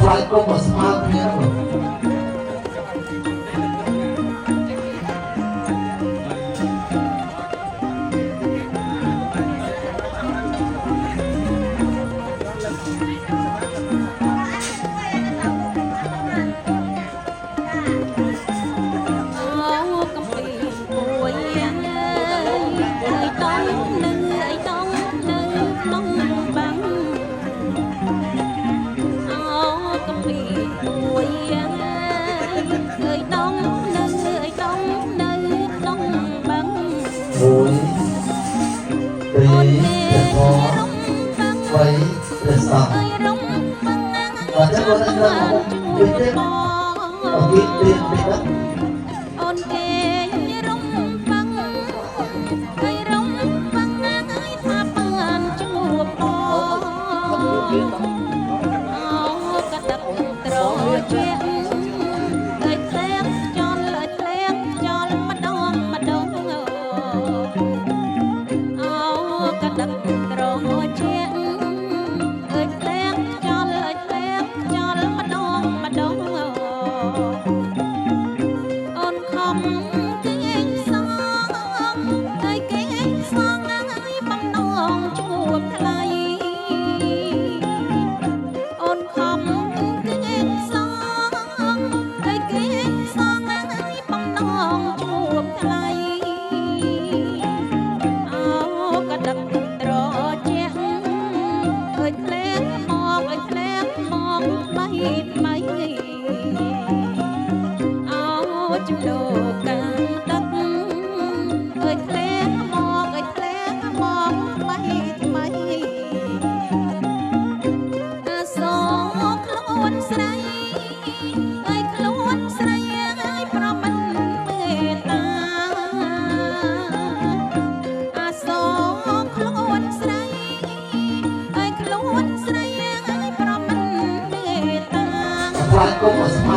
ខ្លាចគុំមកស្មើគ្នាមួយពីរ5 3ព្រះសង្ឃអត់ទេគាត់នឹងមកពីទេអូពីពីដល់អូនគេរំបាំងហើយរំបាំងហើយថាបានជួបអូកដឹកត្រជាហើយធ្លាក់ចោលហើយធ្លាក់ចោលម្ដងអូកដឹកត្រជាហើយធ្លាក់ចោលហើយធ្លាក់ចោលម្ដងអូនខំគេសងហើយគេសងហើយបំណងជួបថ្លៃអូនខំគេសងហើយគេសងហើយបំណងជួបថ្លៃអូកដឹកត្រជាហើយធ្លាក់មកហើយធ្លាក់មកថ្មីអូជំនោកាំទឹកអើយធ្លាក់មកអើយធ្លាក់មកថ្មីអាសងខ្លួនស្រីអើយខ្លួនស្រីអើយប្រមិនមេត្តាអាសងខ្លួនស្រីអើយខ្លួនស្រីអើយប្រមិនមេត្តាខ្លាចគុំមកស្មើ